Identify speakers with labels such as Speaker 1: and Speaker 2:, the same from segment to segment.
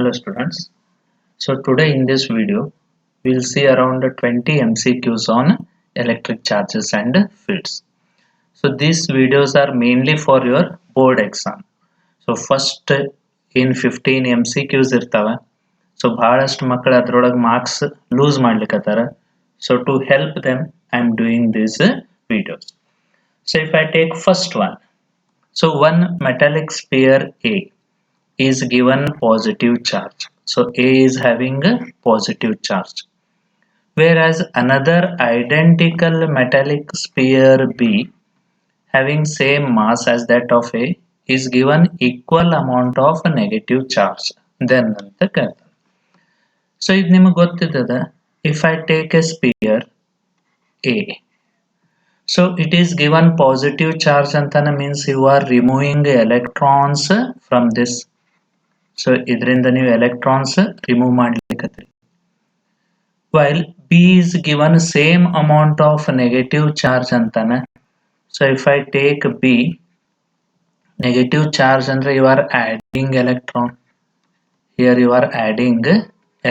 Speaker 1: Hello students. So today in this video we'll see around 20 MCQs on electric charges and fields. So these videos are mainly for your board exam. So first in 15 MCQs irtava. So ಬಹಳಷ್ಟು ಮಕ್ಕಳು ಅದರೊಳಗೆ marks lose ಮಾಡ್ಲಿಕತ್ತಾರ. So to help them I am doing these videos. So if I take first one. So one metallic sphere A is given positive charge. So A is having a positive charge. Whereas another identical metallic sphere B having same mass as that of A is given equal amount of negative charge. Then anta ಕೇಳ್ತಾರೆ. So ಇದು ನಿಮಗೆ ಗೊತ್ತಿದ್ದದ if I take a sphere A. So it is given positive charge antana means you are removing electrons from this. So ಇದರಿಂದ ನೀವು electrons remove ಮಾಡ್ಲಿಕತ್ತೀರಿ. While B is given same amount of negative charge antana. So if I take B, negative charge andre you are adding electron. Here you are adding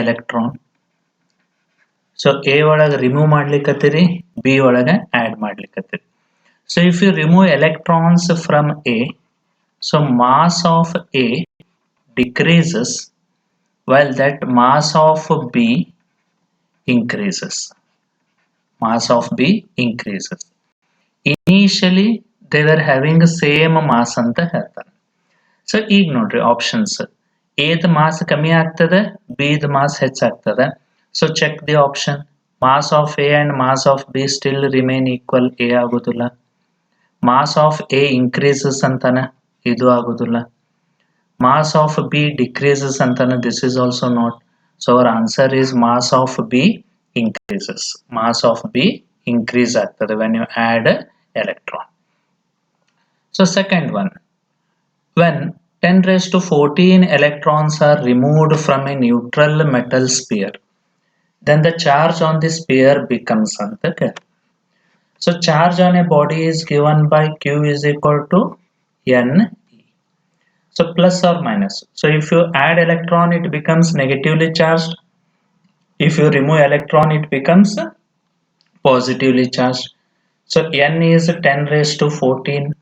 Speaker 1: electron. So A ಒಳಗೆ remove ಮಾಡ್ಲಿಕತ್ತೀರಿ, B ಒಳಗೆ add ಮಾಡ್ಲಿಕತ್ತೀರಿ. So if you remove electrons from A, so mass of A decreases while that mass of B increases. Mass of B increases. Initially they were having same mass ಅಂತ ಹೇಳ್ತಾರೆ. So ಈಗ ನೋಡ್ರಿ options. A the mass ಕಮ್ಮಿ ಆಗ್ತದೆ, B the mass ಹೆಚ್ಚಾಗ್ತದೆ. So check the option. Mass of A and mass of B still remain equal. A ಆಗುದಿಲ್ಲ. Mass of A increases ಅಂತಾನೆ, ಇದು ಆಗುದಿಲ್ಲ. Mass of B decreases ಅಂತಾನೆ, this is also not. So our answer is mass of B increases. Mass of B increase ಆಗ್ತದೆ when you add electron. So second one, when 10 raised to 14 electrons are removed from a neutral metal sphere, then the charge on the sphere becomes anta ಕೇಳ್ತಾರೆ. So charge on a body is given by Q is equal to NE. So plus or minus. So if you add electron it becomes negatively charged. If you remove electron it becomes positively charged. So N is 10 raised to 14.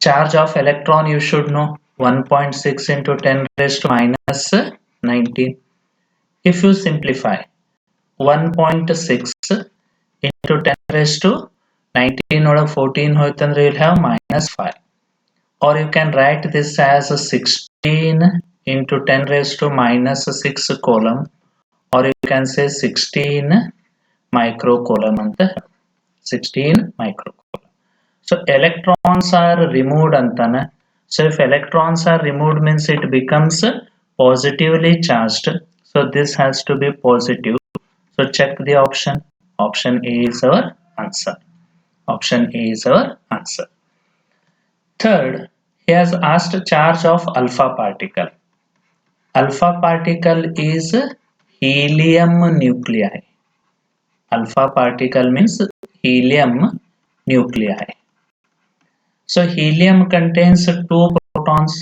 Speaker 1: Charge of electron you should know 1.6 into 10 raised to minus 19. If you simplify 1.6 into 10 raised to 19 or 14 hoitandre you'll have minus 5. Or you can write this as 16 into 10 raised to minus 6 coulomb, or you can say 16 microcoulomb anta 16 microcoulomb. So electrons are removed antana. So if electrons are removed means it becomes positively charged. So this has to be positive. So check the option. Option A is our answer. Option A is our answer. Third, he has asked charge of alpha particle. Alpha particle is helium nuclei. Alpha particle means helium nuclei. So helium contains 2 protons.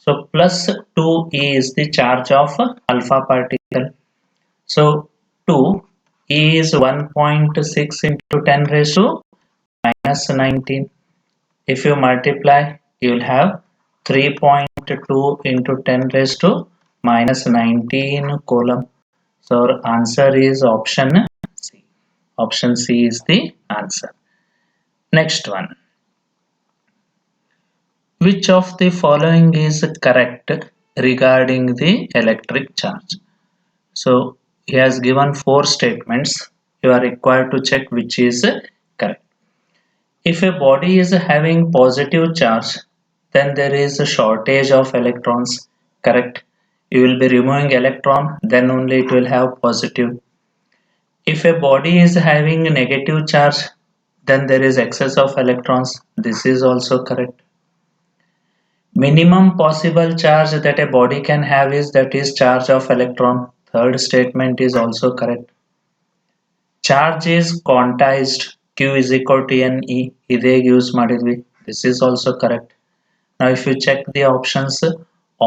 Speaker 1: So plus 2 is the charge of alpha particle. So 2 is 1.6 into 10 raised to minus 19. If you multiply, you will have 3.2 into 10 raised to minus 19 coulomb. So our answer is option C. Option C is the answer. Next one. Which of the following is correct regarding the electric charge? So he has given 4 statements. You are required to check which is correct. If a body is having positive charge, then there is a shortage of electrons. Correct. You will be removing electron, then only it will have positive. If a body is having negative charge, then there is excess of electrons. This is also correct. Minimum possible charge that a body can have is that is charge of electron. Third statement is also correct. Charge is quantized. Q is equal to NE. Ideg use madidvi. This is also correct. Now if you check the options,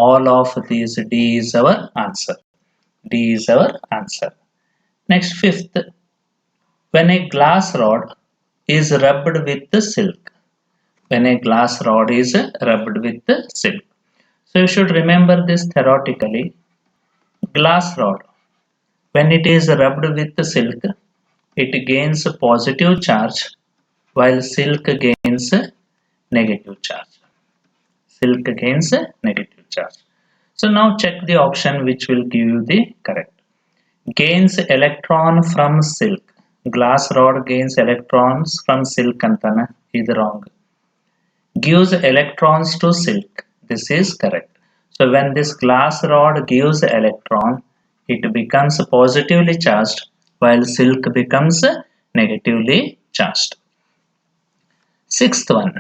Speaker 1: all of these. D is our answer. D is our answer. Next, fifth, when a glass rod is rubbed with the silk. When a glass rod is rubbed with the silk. So you should remember this theoretically. Glass rod, when it is rubbed with the silk, it gains a positive charge while silk gains a negative charge. Silk gains a negative charge. So now check the option which will give you the correct. Gains electron from silk. Glass rod gains electrons from silk antana. Is wrong. Gives electrons to silk. This is correct. So when this glass rod gives electron, it becomes positively charged while silk becomes negatively charged. Sixth one,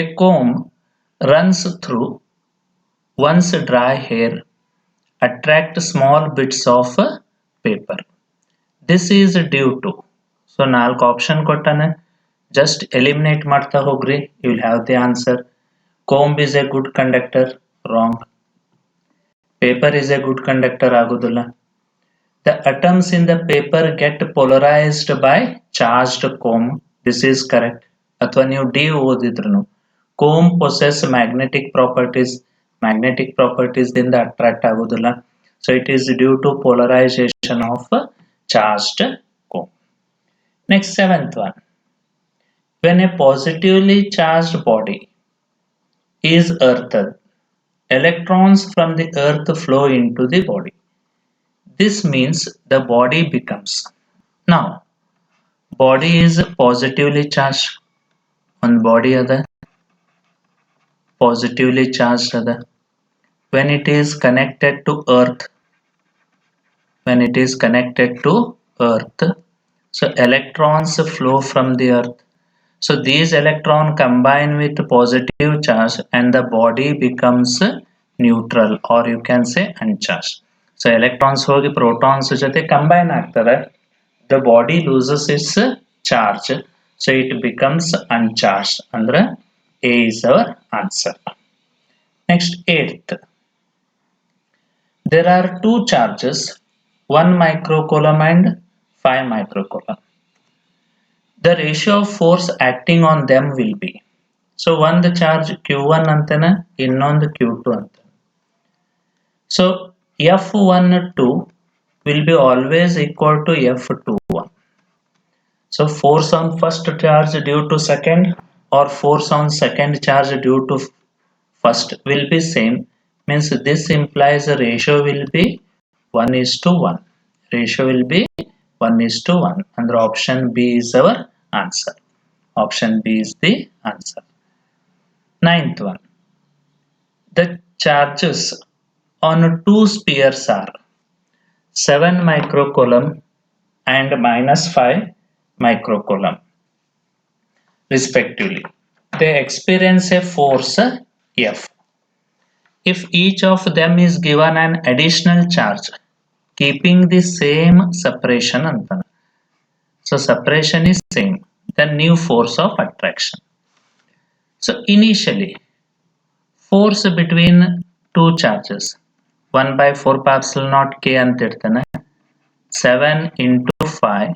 Speaker 1: a comb runs through one's dry hair, attract small bits of paper. This is due to. So ನಾಲ್ಕು option ಕೊಟ್ಟಾನೆ, just eliminate ಮಾಡ್ತಾ ಹೋಗ್ರಿ, you will have the answer. Comb is a good conductor, wrong. Paper is a good conductor ಆಗುದಿಲ್ಲ. The atoms in the paper get polarized by charged comb. This is correct. ಅಥವಾ ನೀವು D ಓದಿದ್ರು, comb possess magnetic properties ದಿಂದ attract ಆಗುದಿಲ್ಲ. So it is due to polarization of charged comb. Next, seventh one. When a positively charged body is earthed, electrons from the earth flow into the body. This means the body becomes. Now, body is positively charged. One body other positively charged other. When it is connected to earth, so electrons flow from the earth. So these electrons combine with positive charge and the body becomes neutral, or you can say uncharged. So electrons ಹೋಗಿ protons ಜೊತೆ combine ಆಗ್ತವೆ. The body loses its charge, so it becomes uncharged. ಅಂದ್ರೆ A is our answer. Next, eighth. There are two charges, 1 microcoulomb and 5 microcoulomb. The ratio of force acting on them will be. So one the charge Q1 antana, ಇನ್ನೊಂದು Q2 ಅಂತ. So F12 will be always equal to F21. So force on first charge due to second or force on second charge due to first will be same. Means this implies the ratio will be 1:1. Ratio will be 1:1. And the option B is our answer. Option B is the answer. Ninth one. The charges on two spheres are 7 microcoulomb and -5 microcoulomb respectively. They experience a force F. If each of them is given an additional charge keeping the same separation antana. So separation is same, the new force of attraction. So initially, force between two charges 1/4 K ಅಂತಿರ್ತಾನೆ, 7 into 5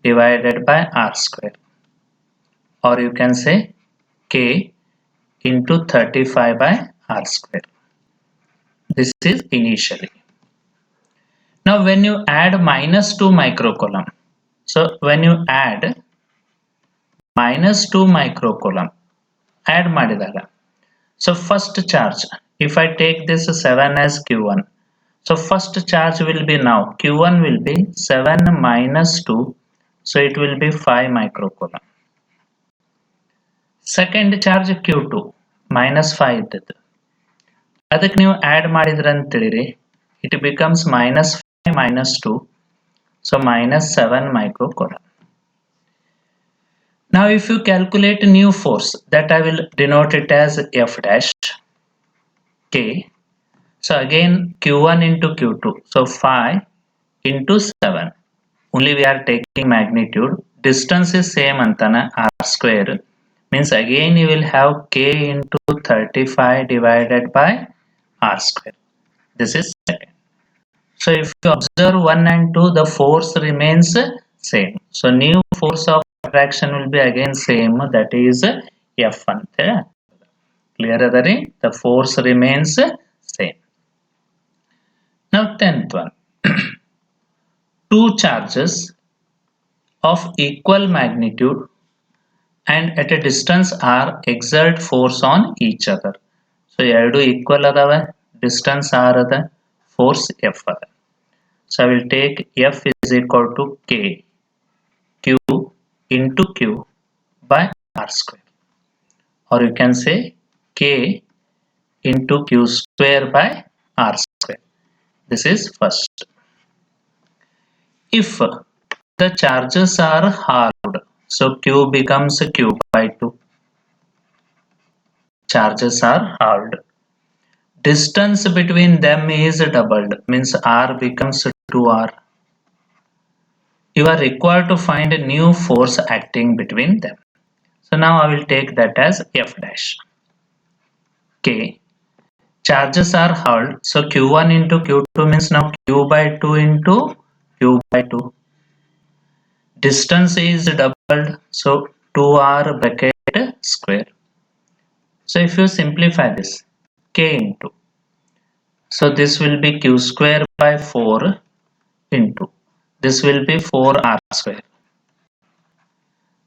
Speaker 1: divided by R square, or you can say K into 35 by R square. This is initially. Now when you add -2 microcoulomb, so when you add -2 microcoulomb, add ಮಾಡಿದಾಗ, so first charge, if I take this 7 as Q1, so first charge will be now Q1 will be 7 minus 2, so it will be 5 microcoulomb. Second charge Q2 -5 ಇದ್ದದ್ದು, ಅದಕ್ಕೆ ನೀವು add ಮಾಡಿದ್ರೆ ಅಂತ ತಿಳಿರಿ, it becomes -5 minus 2, so -7 microcoulomb. Now if you calculate new force, that I will denote it as F dash K. So again Q1 into Q2, so 5 into 7. Only we are taking magnitude. Distance is same antana, R square. Means again you will have K into 35 divided by r square. This is second. So if you observe 1 and 2, the force remains same. So new force of attraction will be again same, that is F ante. Clear adare? The force remains same. Now 10th one. Two charges of equal magnitude and at a distance r exert force on each other. So ಎರಡು equal adava, distance r ada, force F ada. So I will take F is equal to K Q into Q by R square, or you can say K into Q square by R square. This is first. If the charges are halved, so Q becomes Q by 2. Charges are halved. Distance between them is doubled, means R becomes 2R. You are required to find a new force acting between them. So now I will take that as F dash. K. Charges are held. So Q1 into Q2 means now Q by 2 into Q by 2. Distance is doubled. So 2R bracket square. So if you simplify this, K into. So this will be Q square by 4 into. This will be 4R square.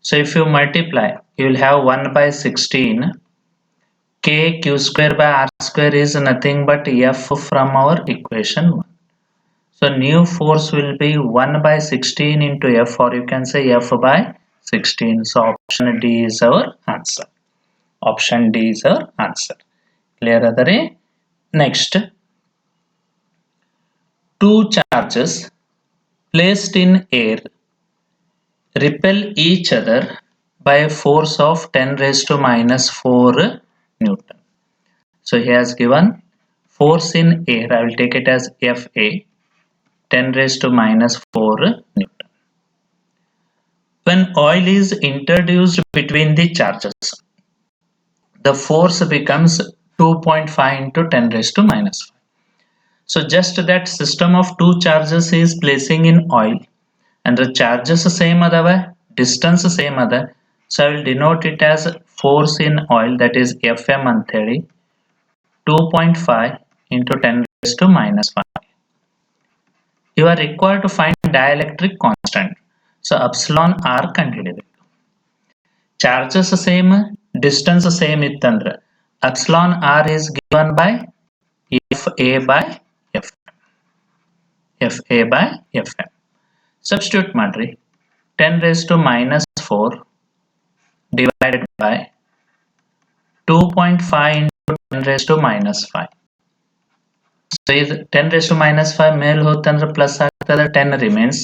Speaker 1: So if you multiply, you will have 1 by 16. K Q square by R square is nothing but F from our equation 1. So new force will be 1 by 16 into F, or you can say F by 16. So option D is our answer. Option D is our answer. Clear adare? Next, two charges placed in air repel each other by a force of 10 raised to minus 4 Newton. So he has given force in air, I will take it as Fa, 10 raised to minus 4 Newton. When oil is introduced between the charges, the force becomes 2.5 into 10 raised to minus 5. So just that system of two charges is placing in oil, and the charges same adava, distance same ada. So I will denote it as force in oil, that is Fm antheli, 2.5 into 10 raised to minus 5. You are required to find dielectric constant. So epsilon r ಕಂಡುಹಿಡಿಯಬೇಕು. Charges same, distance same ಇತ್ತಂದ್ರೆ epsilon r is given by Fa by Fm. Fa by Fm. Substitute ಮಾಡ್ರಿ. 10 raised to minus 4 divided by 2.5 into 10 raised to minus 5. So is 10 raised to minus 5 ಮೇಲೆ ಹೋತಂದ್ರೆ plus ಆಗ್ತದೆ, 10 remains,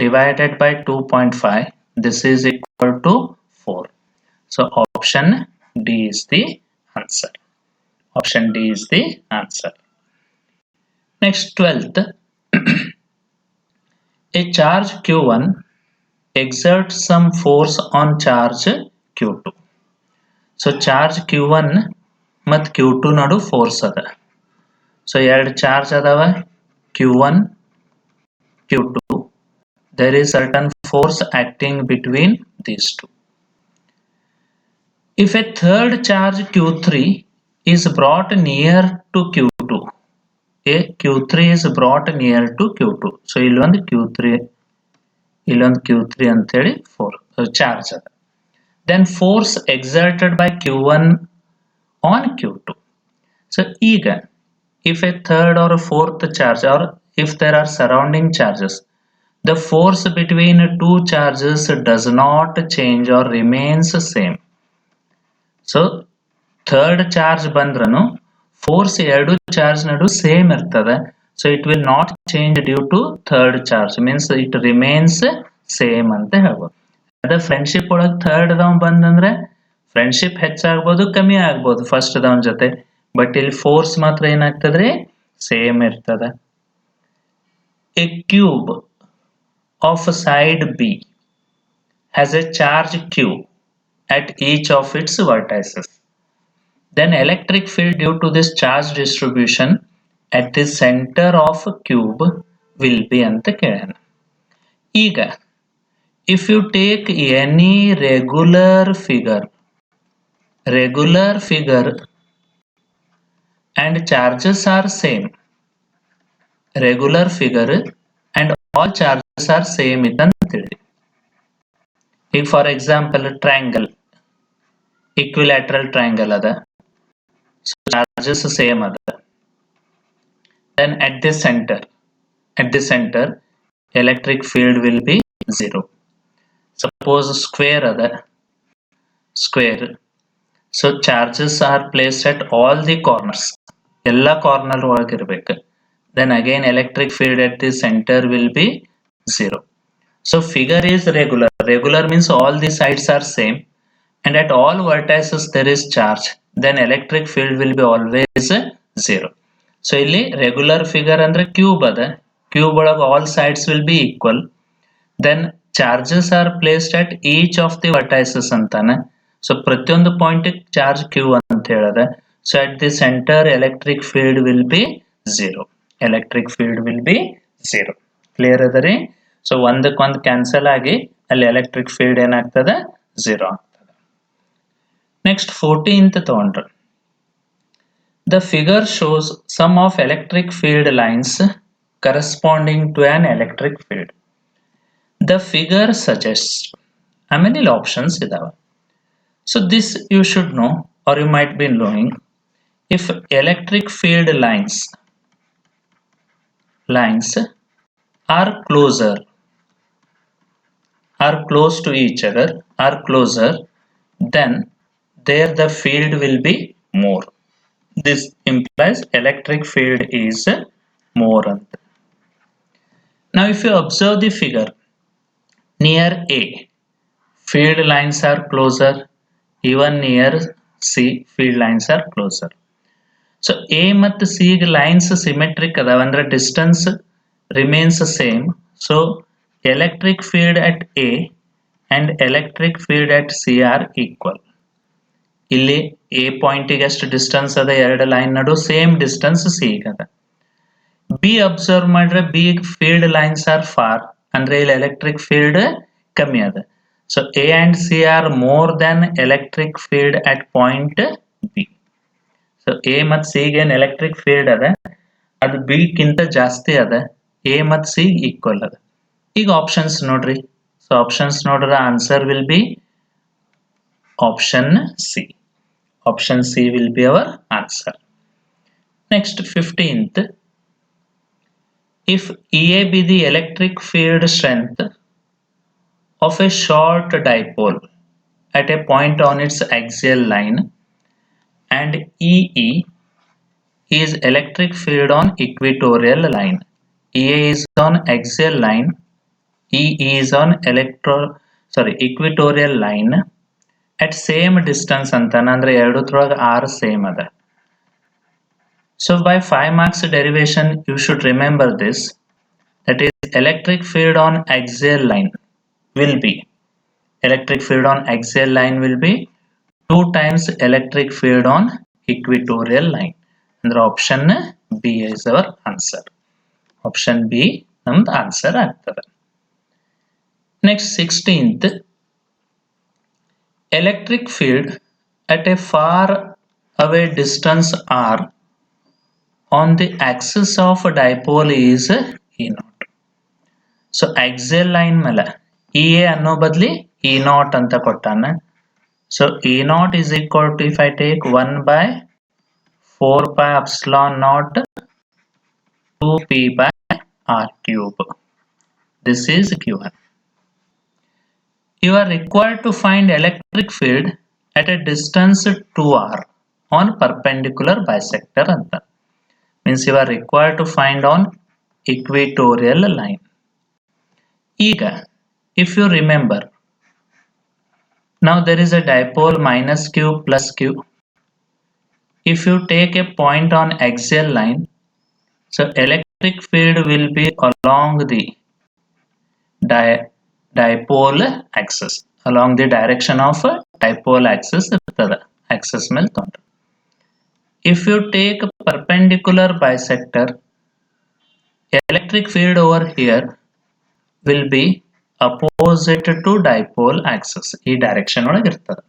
Speaker 1: divided by 2.5. This is equal to 4. So option D is the answer. Option D is the answer. Next, 12th. A charge Q1 exerts some force on charge Q2. So charge Q1 ಮತ್ತು Q2 ನಡು force ಅದ. So ಎರಡು charge ಅದಾವ, Q1, Q2. There is certain force acting between these two. If a third charge Q3 is brought near to Q2, a Q3 is brought near to Q2. So ಇಲ್ಲೊಂದು Q3 ಅಂತೇಳಿ charge ಅದ. Then force exerted by Q1 on Q2. So ಈಗ if a third or a fourth charge, or if there are surrounding charges, the force between two charges does not change or remains same. So third charge ಬಂದ್ರನು force ಎರಡು charge ನಡು same ಇರ್ತದೆ. So it will not change due to third charge, means it remains same ಅಂತ ಹೇಳ್ಬೋದು. ಅದೇ friendship ಒಳಗೆ third Dhawan ಬಂದಂದ್ರೆ friendship ಹೆಚ್ಚಾಗ್ಬೋದು ಕಮ್ಮಿ ಆಗ್ಬೋದು first Dhawan ಜೊತೆ, ಬಟ್ ಇಲ್ಲಿ ಫೋರ್ಸ್ ಮಾತ್ರ ಏನಾಗ್ತದ್ರಿ ಸೇಮ್ ಇರ್ತದೆ. A cube of side B has a charge Q at each of its vertices. then electric field due to this charge distribution at the center of a cube will be anta kelana. Iga if you take any regular figure and charges are same, regular figure and all charges are same idanthili. If for example triangle, equilateral triangle ada, so charges same ada, then at the center electric field will be 0. Suppose square ada, square, so charges are placed at all the corners, ಎಲ್ಲ corner ಒಳಗೆ ಇರಬೇಕು, then again electric field at the center will be 0. So figure is regular means all the sides are same and at all vertices there is charge, then electric field will be always 0. So ಇಲ್ಲಿ regular figure ಅಂದ್ರೆ cube ಅದ, cube ಒಳಗೆ all sides will be equal, then charges are placed at each of the vertices ಅಂತಾನೆ. So ಪ್ರತಿಯೊಂದು point charge q ಅಂತ ಹೇಳಿದೆ. So at the center electric field will be 0. Electric field will be 0. Clear ಅದರಿ? So ಒಂದಕ್ಕೊಂದು cancel ಆಗಿ ಅಲ್ಲಿ electric field ಏನಾಗ್ತದೆ 0 ಆಗ್ತದೆ. ನೆಕ್ಸ್ಟ್ 14th ತಗೊಂಡ್ರೆ the figure shows sum of electric field lines corresponding to an electric field. The figure suggests ಆಮೇಲೆ ಇಲ್ಲಿ options ಇದಾವೆ. So this you should know or you might be knowing, if electric field lines are close to each other, are closer, then there the field will be more. This implies electric field is more. Now if you observe the figure, near A field lines are closer, even near C field lines are closer. So A ಮತ್ತು C lines symmetric ಅದಾವ ಅಂದ್ರೆ distance remains same. So electric field at A and electric field at C are equal. ಇಲ್ಲಿ A point ಗೆ ಎಷ್ಟು distance ಅದ, ಎರಡು line ನಡು same distance C ಅದ. B ಅಬ್ಸರ್ವ್ ಮಾಡ್ರೆ B field lines are for ಅಂದ್ರೆ ಇಲ್ಲಿ ಎಲೆಕ್ಟ್ರಿಕ್ ಫೀಲ್ಡ್ ಕಮ್ಮಿ ಅದ. So A and C are more than electric field at point B. So A ಮತ್ತು C ಗೆ ಎಲೆಕ್ಟ್ರಿಕ್ ಫೀಲ್ಡ್ ಅದ, ಅದು B ಗಿಂತ ಜಾಸ್ತಿ ಅದ, A ಮತ್ತು C ಈಕ್ವಲ್ ಅದ. ಈಗ ಆಪ್ಷನ್ಸ್ ನೋಡ್ರಿ. ಸೊ ಆಪ್ಷನ್ಸ್ ನೋಡ್ರೆ answer will be option C. Option C will be our answer. Next 15th, if EA be the electric field strength of a short dipole at a point on its axial line and EE is electric field on equatorial line. EA is on axial line, EE is on equatorial line at same distance ಅಂತಾನ, ಅಂದ್ರೆ ಎರಡೂತ್ರೊಳಗೆ r same ಅದ. So by 5 marks derivation you should remember this, that is electric field on axial line will be 2 times electric field on equatorial line. ಅಂದ್ರೆ option B is our answer. Option B ನಮ್ದು answer ಆಗ್ತದೆ. Next 16th, electric field at a far away distance r on the axis of a dipole is E naught. So axial line ಮೇಲೆ EA ಅನ್ನೋ ಬದಲಿ E naught ಅಂತ ಕೊಟ್ಟಾನ. So E naught is equal to, if I take 1 by 4 pi epsilon naught 2p by r cube. This is given. You are required to find electric field at a distance 2r on perpendicular bisector anta. Means you are required to find on equatorial line. Ega, if you remember, now there is a dipole minus q plus q. If you take a point on axial line, so electric field will be along the dipole axis, along the direction of dipole axis ಇರ್ತದೆ, axis ಮೇಲೆ ತೊಗೊಂಡ್ರೆ. if you take a perpendicular bisector, electric field over here will be opposite to dipole axis. ಈ direction ಒಳಗೆ ಇರ್ತದೆ.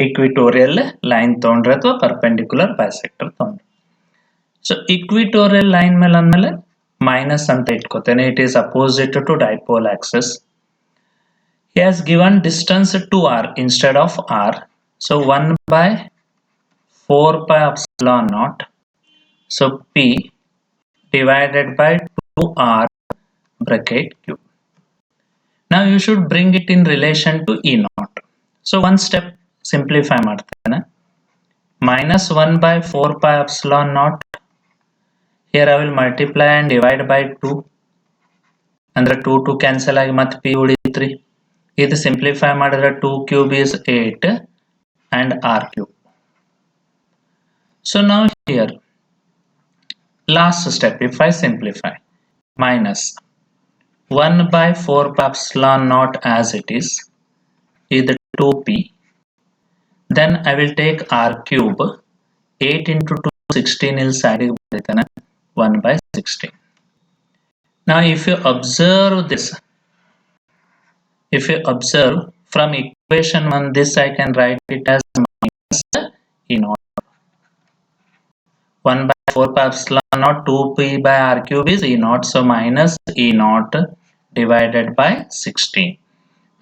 Speaker 1: Equatorial line ತಗೊಂಡ್ರೆ ಅಥವಾ perpendicular bisector ತಗೊಂಡ್ರೆ. So equatorial line ಮೇಲೆ ಅಂದ್ಮೇಲೆ ಮೈನಸ್ ಅಂತ ಇಟ್ಕೋತೇನೆ. It is opposite to dipole axis. He has given distance to r instead of r. So 1 by 4 pi epsilon naught. So p divided by 2r bracket q. Now you should bring it in relation to E naught. So one step simplify ಮಾಡ್ತೇನೆ. Minus 1 by 4 pi epsilon naught. Here I will multiply and divide by 2. ಅಂದ್ರೆ 2 cancel ಆಗಿ ಮತ್ತೆ p ಉಳಿತ್ರಿ. ಇದು simplify ಮಾಡಿದ್ರೆ 2 cube is 8 and r cube. So now here last step, if I simplify, minus 1 by 4 pi epsilon naught as it is the 2p. Then I will take r cube. 8 into 2 16 il side ಗೆ ಬರೀತಾನೆ 1 by 16. Now if you observe from equation 1, this I can write it as minus E naught. 1 by 4 pi epsilon naught 2p by r cube is E naught. So minus E naught divided by 16.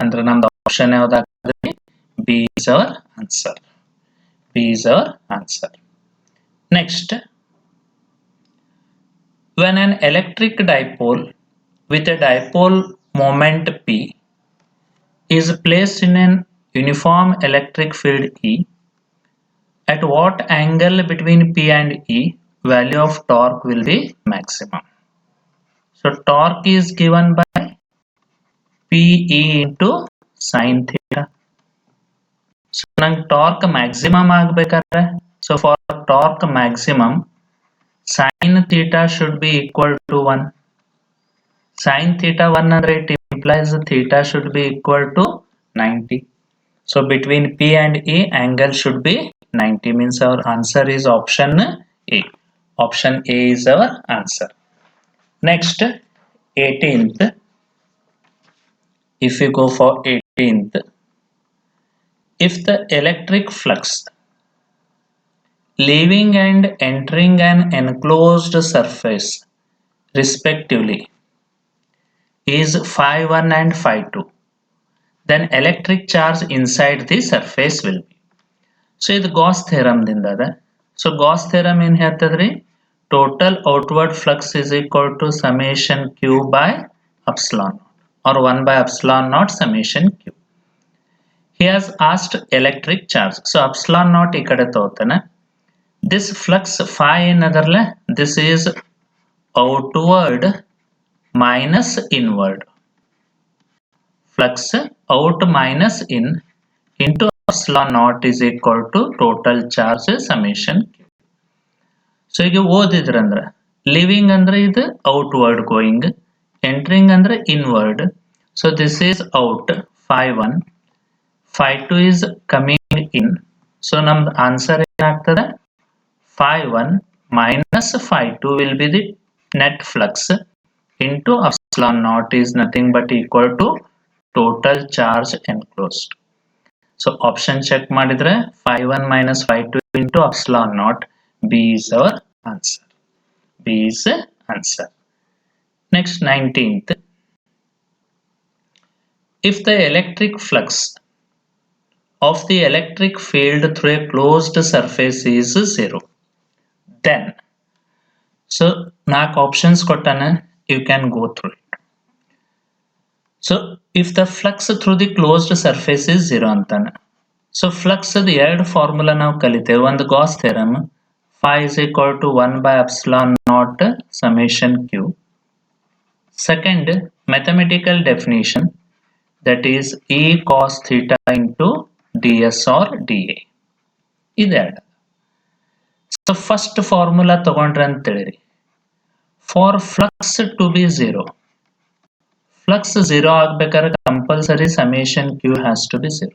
Speaker 1: ಅಂದ್ರೆ ನಮ್ದು option ಯಾವ್ದಾಗ್ತದೆ? B is our answer. B is our answer. Next, when an electric dipole with a dipole moment P is placed in an uniform electric field E, at what angle between P and E value of torque will be maximum? So torque is given by PE into sin theta. So ನಂಗೆ torque maximum ಆಗಬೇಕಾದ್ರೆ, so for torque maximum sin theta should be equal to 1. Sin theta 1 ಅಂದ್ರೆ it implies theta should be equal to 90. So between P and E angle should be 90, means our answer is option A. Option A is our answer. Next, 18th. If you go for 18th, if the electric flux leaving and entering an enclosed surface respectively is phi1 and phi2, then electric charge inside the surface will be. So ಇದು Gauss theorem ದಿಂದ ಅದ. So Gauss theorem ಏನ್ ಹೇಳ್ತದ್ರಿ? Total outward flux is equal to summation q by epsilon or 1 by epsilon naught summation q. He has asked electric charge. So epsilon naught ಈ ಕಡೆ ತಗೋತಾನೆ. This flux phi ಏನದರಲ್ಲ, this is outward minus inward. Flux out minus in into epsilon naught is equal to total charge summation q. So ಈಗ ಓದಿದ್ರಂದ್ರೆ leaving ಅಂದ್ರೆ ಇದು outward going, entering ಅಂದ್ರೆ inward. So this is out, phi1, phi2 is coming in. So ನಮ್ದು answer ಏನಾಗ್ತದೆ? phi1 minus phi2 will be the net flux into epsilon naught is nothing but equal to total charge enclosed. So option check ಮಾಡಿದ್ರೆ phi1 minus phi2 into epsilon naught. B is our answer. B is answer. Next, 19th. If the electric flux of the electric field through a closed surface is 0, then, so ನಾಲ್ಕು options ಕೊಟ್ಟಾನೆ, you can go through it. So if the flux through the closed surface is 0 ಅಂತಾನೆ. So flux the ಎರಡು formula ನಾವು ಕಲಿತೇವೆ. ಒಂದು Gauss theorem, phi is equal to 1 by epsilon naught summation q. Second, mathematical definition, that is E cos theta into ds or dA. ಇದೆರಡು. So first formula ತಗೊಂಡ್ರೆ ಅಂತ ಹೇಳಿರಿ, for flux to be 0, flux 0 ಆಗಬೇಕಾದ್ರೆ compulsory summation q has to be 0.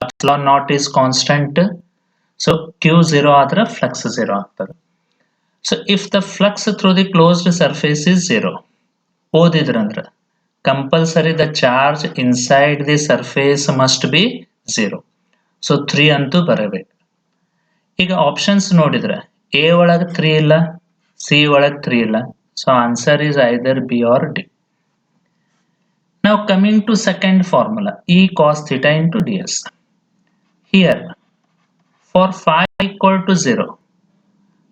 Speaker 1: Epsilon naught is constant, So Q0 ಆದ್ರೆ flux 0 ಆಗ್ತದೆ. So if the flux through the closed surface is 0, ಓದಿದ್ರಂದ್ರೆ compulsory the charge inside the surface must be 0. So 3 ಅಂತೂ ಬರಬೇಕು. ಈಗ options ನೋಡಿದ್ರೆ A ಒಳಗೆ 3 ಇಲ್ಲ, C ಒಳಗೆ 3 ಇಲ್ಲ. So answer is either B or D. Now coming to second formula, E cos theta into ds. Here for phi equal to 0,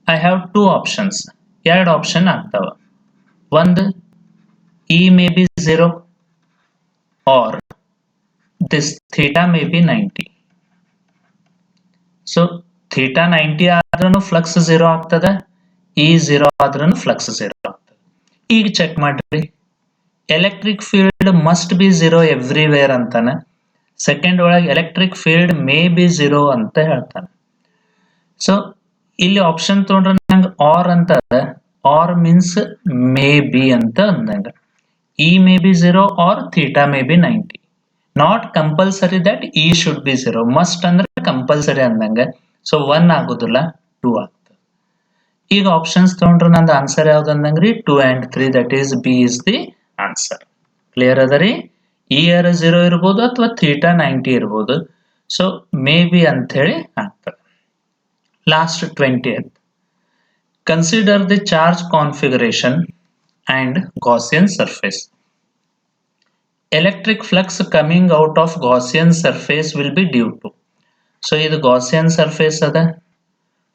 Speaker 1: I have two options. ಎರಡು option ಆಗ್ತಾವ. ಒಂದು E may be 0 or this theta may be 90. So theta 90 ಆದ್ರೂ flux 0 ಆಗ್ತದೆ, E 0 ಆದ್ರೂ flux 0 ಆಗ್ತದೆ. ಈಗ check ಮಾಡ್ರಿ, electric field must be 0 everywhere ಅಂತಾನೆ. ಸೆಕೆಂಡ್ ಒಳಗೆ ಎಲೆಕ್ಟ್ರಿಕ್ ಫೀಲ್ಡ್ ಮೇ ಬಿ 0 ಅಂತ ಹೇಳ್ತಾನೆ. ಸೊ ಇಲ್ಲಿ ಆಪ್ಷನ್ ತಗೊಂಡ್ರೆ ನಂಗೆ ಆರ್ ಅಂತ ಅದ, ಆರ್ ಮೀನ್ಸ್ ಮೇ ಬಿ ಅಂತ ಅಂದಂಗ. E may be 0 or theta may be 90. Not compulsory that E should be 0. Must ಅಂದ್ರೆ ಕಂಪಲ್ಸರಿ ಅಂದಂಗ. ಸೊ 1 ಆಗುದಿಲ್ಲ, 2 ಆಗ್ತದೆ. ಈಗ ಆಪ್ಷನ್ಸ್ ತಗೊಂಡ್ರೆ ನಂದು ಆನ್ಸರ್ ಯಾವ್ದು ಅಂದಂಗ್ರಿ 2 and 3, that is B is the answer. Clear ಅದ ರೀ? E ಯಾರ 0 ಇರ್ಬೋದು ಅಥವಾ ಥೀಟಾ 90 ಇರ್ಬೋದು. ಸೊ ಮೇ ಬಿ ಅಂತ ಹೇಳಿ ಆಗ್ತದೆ. Last 20th. Consider the charge configuration and Gaussian surface. Electric flux coming out of Gaussian surface will be due to. So ಇದು Gaussian surface ada.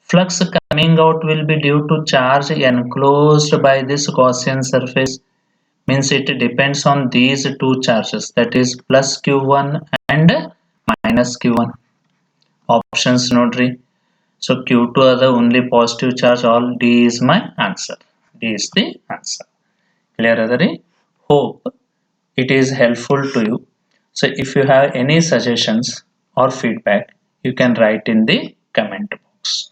Speaker 1: Flux coming out will be due to charge enclosed by this Gaussian surface. Means it depends on these two charges, that is plus Q1 and minus Q1. Options nodri. So Q2 are the only positive charge. All D is my answer. D is the answer. Clear adari? Hope it is helpful to you. So if you have any suggestions or feedback, you can write in the comment box.